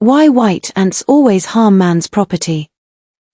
Why white ants always harm man's property.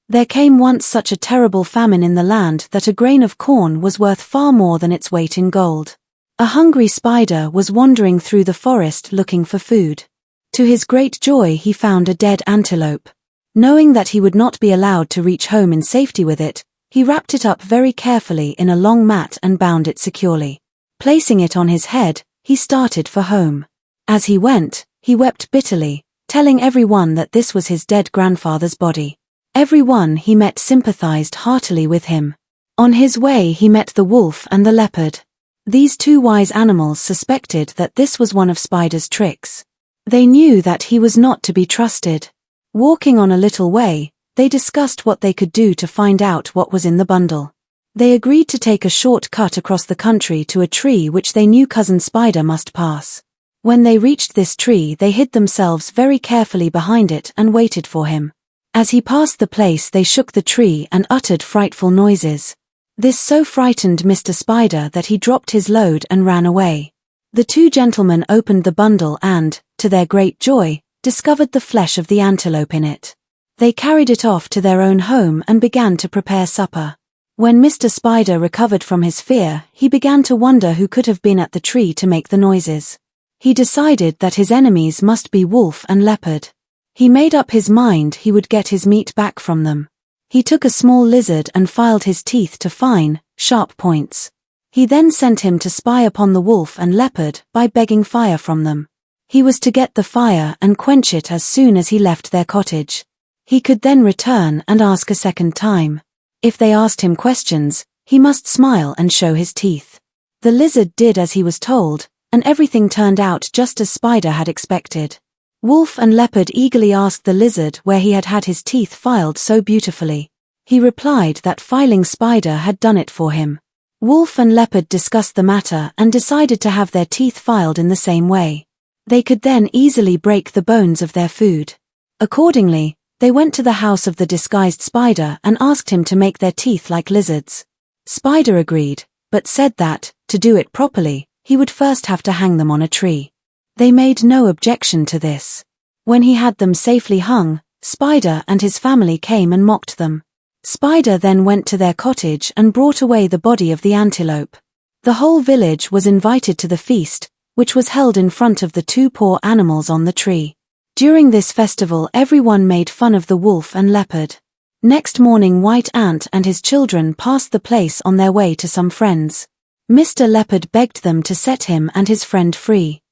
There came once such a terrible famine in the land that a grain of corn was worth far more than its weight in gold. A hungry spider was wandering through the forest looking for food. To his great joy he found a dead antelope. Knowing that he would not be allowed to reach home in safety with it, he wrapped it up very carefully in a long mat and bound it securely. Placing it on his head, he started for home. As he went, he wept bitterly, telling everyone that this was his dead grandfather's body. Everyone he met sympathized heartily with him. On his way he met the wolf and the leopard. These two wise animals suspected that this was one of Spider's tricks. They knew that he was not to be trusted. Walking on a little way, they discussed what they could do to find out what was in the bundle. They agreed to take a short cut across the country to a tree which they knew Cousin Spider must pass. When they reached this tree they hid themselves very carefully behind it and waited for him. As he passed the place they shook the tree and uttered frightful noises. This so frightened Mr. Spider that he dropped his load and ran away. The two gentlemen opened the bundle and, to their great joy, discovered the flesh of the antelope in it. They carried it off to their own home and began to prepare supper. When Mr. Spider recovered from his fear, he began to wonder who could have been at the tree to make the noises. He decided that his enemies must be wolf and leopard. He made up his mind he would get his meat back from them. He took a small lizard and filed his teeth to fine, sharp points. He then sent him to spy upon the wolf and leopard by begging fire from them. He was to get the fire and quench it as soon as he left their cottage. He could then return and ask a second time. If they asked him questions, he must smile and show his teeth. The lizard did as he was told, and everything turned out just as Spider had expected. Wolf and Leopard eagerly asked the lizard where he had his teeth filed so beautifully. He replied that filing Spider had done it for him. Wolf and Leopard discussed the matter and decided to have their teeth filed in the same way. They could then easily break the bones of their food. Accordingly, they went to the house of the disguised Spider and asked him to make their teeth like lizards. Spider agreed, but said that, to do it properly, he would first have to hang them on a tree. They made no objection to this. When he had them safely hung, Spider and his family came and mocked them. Spider then went to their cottage and brought away the body of the antelope. The whole village was invited to the feast, which was held in front of the two poor animals on the tree. During this festival everyone made fun of the wolf and leopard. Next morning White Ant and his children passed the place on their way to some friends. Mr. Leopard begged them to set him and his friend free.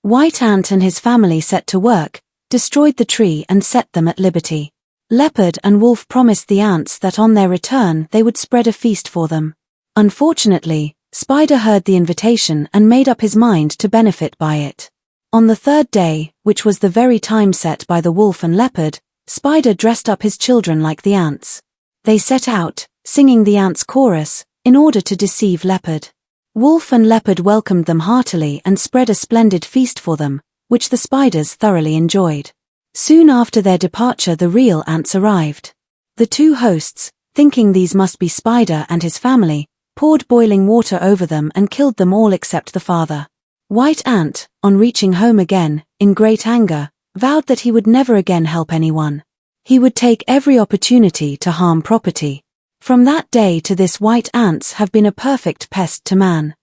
White Ant and his family set to work, destroyed the tree and set them at liberty. Leopard and Wolf promised the ants that on their return they would spread a feast for them. Unfortunately, Spider heard the invitation and made up his mind to benefit by it. On the third day, which was the very time set by the Wolf and Leopard, Spider dressed up his children like the ants. They set out, singing the ants' chorus, in order to deceive Leopard. Wolf and Leopard welcomed them heartily and spread a splendid feast for them, which the spiders thoroughly enjoyed. Soon after their departure the real ants arrived. The two hosts, thinking these must be Spider and his family, poured boiling water over them and killed them all except the father. White Ant, on reaching home again, in great anger, vowed that he would never again help anyone. He would take every opportunity to harm property. From that day to this White Ants have been a perfect pest to man.